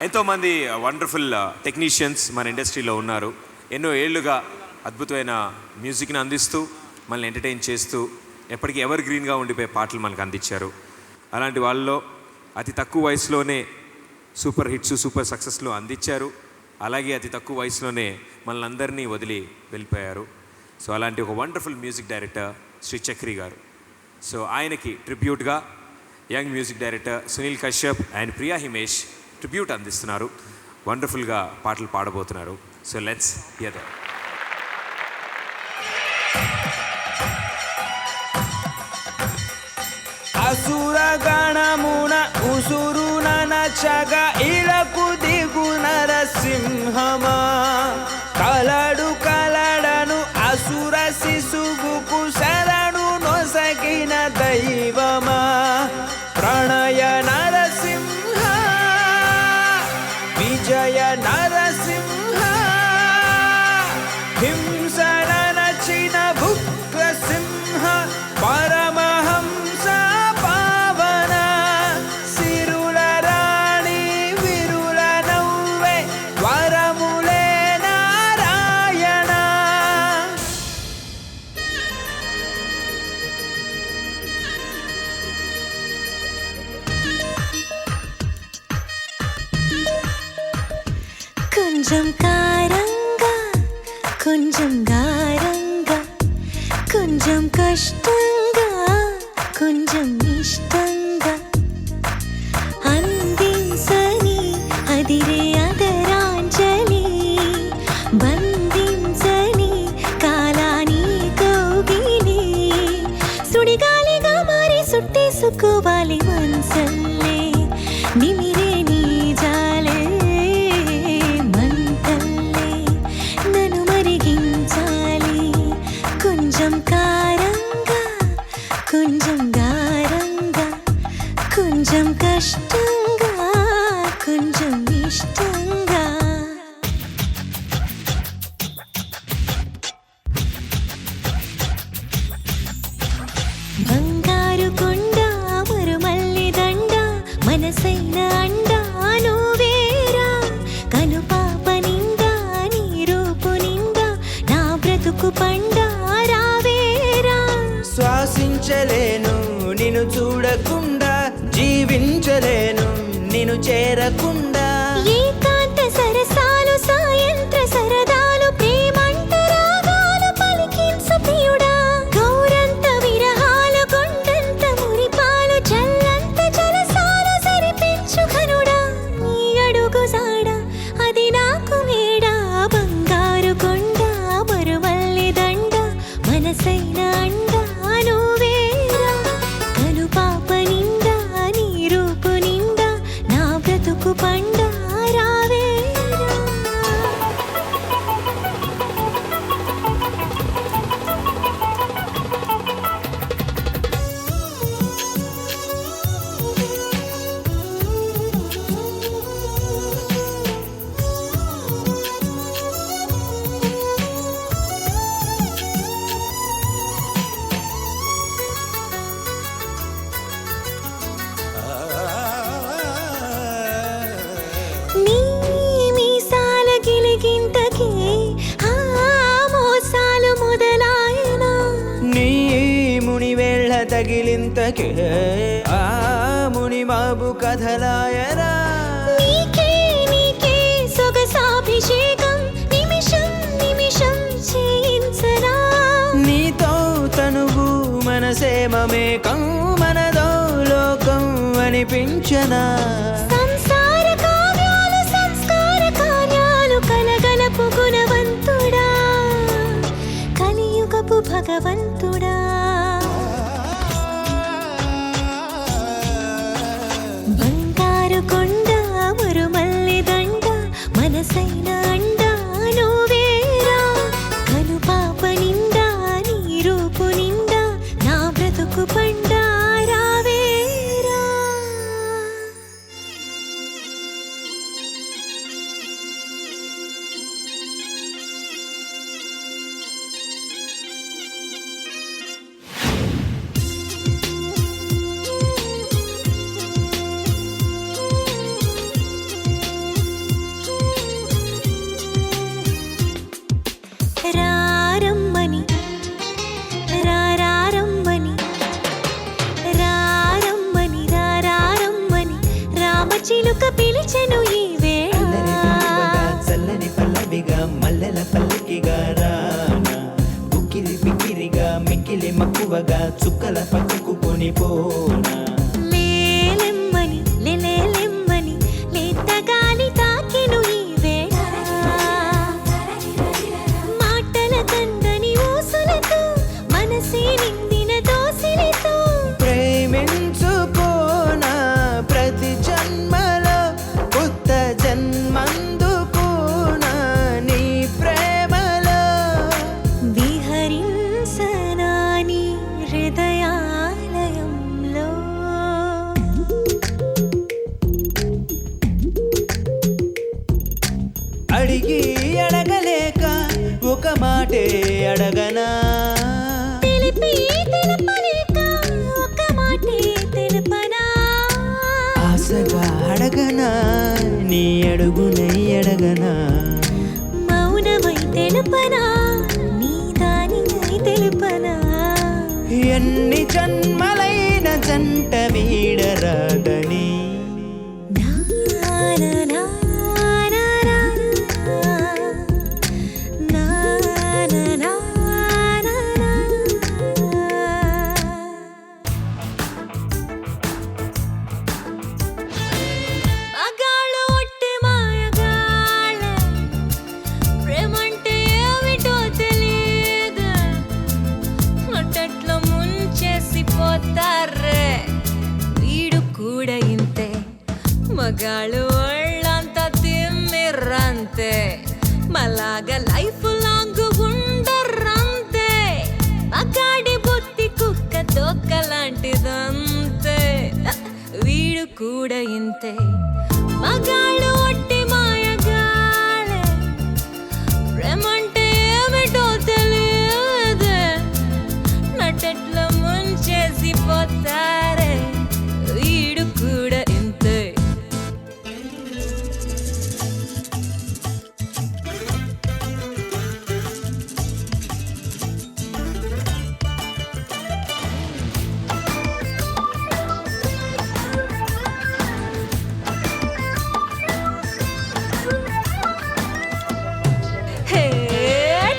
ఎంతోమంది wonderful technicians మన ఇండస్ట్రీలో ఉన్నారు. ఎన్నో ఏళ్లుగా అద్భుతమైన మ్యూజిక్ని అందిస్తూ మనల్ని ఎంటర్టైన్ చేస్తూ ఎప్పటికీ ఎవర్ గ్రీన్గా ఉండిపోయే పాటలు మనకు అందించారు. అలాంటి వాళ్ళలో అతి తక్కువ వయసులోనే సూపర్ హిట్స్ సూపర్ సక్సెస్లు అందించారు. అలాగే అతి తక్కువ వయసులోనే మనల్ని అందరినీ వదిలి వెళ్ళిపోయారు. సో అలాంటి ఒక wonderful music director Shri Chakri గారు. సో ఆయనకి ట్రిబ్యూట్గా young music director Sunil Kashyap and Priya Himesh tribute అందిస్తున్నారు. వండర్ఫుల్గా పాటలు పాడబోతున్నారు. So let's hear them. అసుర గణమున ఉసురున నచగ ఇలకు దిగు నరసింహమా కలడు కలడను అసుర శిశువుకు శరణు నొసగిన దైవమా ప్రణయ నరసింహ విజయ నరసింహ హింసన నచిన భుక్ర సింహ పరమహంస పావన సిరుల రాణి విరుల నవ్వే వరములే నారాయణ. కొంచెం కారంగా కొంచెం గారంగా కొంచెం కష్టంగా కొంచెం ఇష్టంగా అందించని అదిరే అదరాంజలి బంధించని కాలాని కౌగిలి సుడిగాలిగా మారి సుట్టేసుకోవాలి మనసల్లే నిమిరే నీ జాలే మంటల్లే నన్ను మరిగించాలి. కొంచెం కారంగా కొంచెం గారంగా కొంచెం కష్టంగా కొంచెం ఇష్టంగా బంగారు కొండ మరుమల్లి దండ మనసైన అండ నువ్వేరా కనుపాప నిండా నీ రూపు నిండా నా బ్రతుకు పండ రావేరా. శ్వాసించలేను నిన్ను చూడకుండా జీవించలేను నిన్ను చేరకుండా ఏకాంత సరసాలు సాయంత్ర సరదాలు ప్రేమంట రాగాలు పలికించు ప్రియుడా గౌరంత విరహాలు కొండంత మురిపాలు చల్లంత జలసాలు సరిపించు ఘనుడా నీ అడుగు జాడ అది నాకు మేడా బంగారు కొండ మరుమల్లి దండ మనసైన అండ నువ్వేరా కనుపాప నిండా నీ రూపు నిండా నా బ్రతుకు పండ రావేరా. నీ మీసాల గిలిగింతకే ఆ మోసాలు మొదలాయనా నీ ముని వేళ్ళ తగిలింతకే ఆ ముని మాబు కథలాయరా నీకే నీకే సొగసాభిషేకం నిమిషం నిమిషం చేయించరా. నీతో తనువు మనసేమేకం మనదో లోకం అనిపించనా సంసార కావ్యాలు సంస్కార కార్యాలు కలగలపు గుణవంతుడా కలియుగపు భగవంతుడా. బంగారు కొండ మరుమల్లి దండ మనసైన అండ నువ్వేరా కనుపాప నిండా నీ రూపు నిండా నా బ్రతుకు పండ రావేరా. చిలుక పిలిచెను ఈ అల్లరి పిలువగా, వేళ చల్లని పల్లవిగా మల్లెల పల్లకిగా రానా ఉక్కిరి పిక్కిరిగా మిక్కిలి మక్కువగా చుక్కల పక్కకు కొనిపోనా లేలెమ్మని లేలేలెమ్మని లేత గాలి తాకెను ఈ వేళ మాటల కందని ఊసులతో మనసే నిండిన దోసిలితో ప్రేమించుకోనా ప్రతి జన్మలో కొత్త జన్మందుకోనా నీ ప్రేమలో విహరించనా నీ హృదయాలయంలో అడిగి అడగలేక ఒక మాటే అడగనా తెలిపి తెలపలేక ఒక మాటే తెలుపనా ఆశగా అడగనా నీ అడుగునై అడగనా మౌనమై తెలుపనా నీ దానినై తెలుపనా ఎన్ని జన్మలైన జంట వీడరాదని నా నా నా నా నా నా నా నా మగాళ్ళు ఒట్టి మాయగాళ్ళ ప్రేమంటే ఏమిటో తెలియదు నట్టట్లో ముంచేసి పోతారే వీడు కూడా ఇంతే మగాళ్ళు ఒళ్ళంతా తిమ్మిర్రంతే మలాగా లైఫ్ లాంగ్ ఉండర్రంతే మగాడి బుద్ధి కుక్క తోకలాంటిదంతే వీడు కూడా ఇంతే మగాళ్ళు ఒట్టి మాయగాళ్ళే ప్రేమంటే ఏమిటో తెలియదు నట్టట్లో ముంచేసి పోతారే వీడు కూడా ఇంతే హే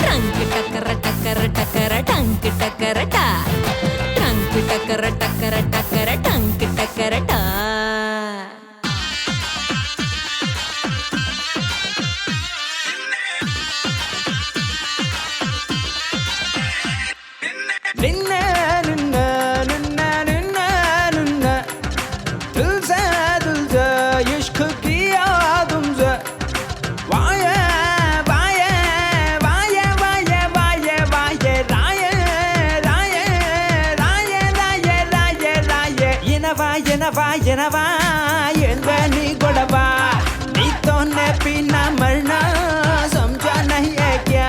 ట్రంక్ టక్కర టక్కర టక్కర టంక్ టక్కర టా ట్రంక్ టక్కర టక్కర టక్కర టంక్ టక్కర టా నిన్న నిన్న నిన్న నిన్న నిన్న దుల్జా దుల్జా ఇష్క్ కియా దుమ్జా వాయ వాయ వాయ వాయ వాయ వాయ రాయ రాయ రాయ రాయ రాయ రాయ ఎనవా ఎనవా ఎనవా ఎంత నీ గొడవ నీతో నెప్పిన మరణ సమझा नहीं है क्या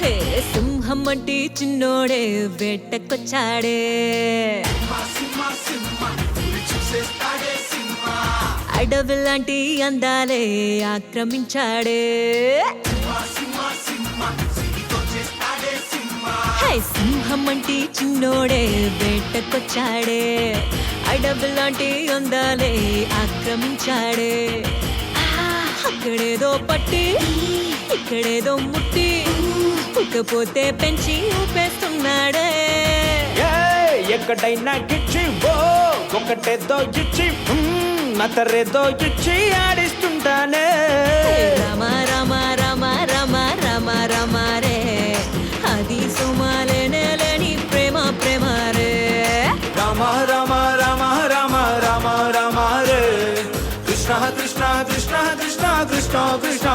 హే సింహం అంటే చిన్నోడే వేటకొచ్చాడే అడవి లాంటి అందాలే ఆక్రమించాడే హే సింహం అంటే చిన్నోడే వేటకొచ్చాడే అడవి లాంటి అందాలే ఆక్రమించాడే అక్కడేదో పట్టి ఇక్కడేదో ముట్టి ఉక్కపోతే పెంచి ఊపేస్తున్నాడే ఎక్కడైనా గిచ్చి ఓ ఒకటేదో ఇచ్చి నతరేదో ఇచ్చి ఆడిస్తుంటానే రామ రామ రామ రామ రామ రామ రే అది సుమాలేనే లేని ప్రేమ ప్రేమ రే రామ రామ రామ రామ రామ రామ రే కృష్ణ కృష్ణ కృష్ణ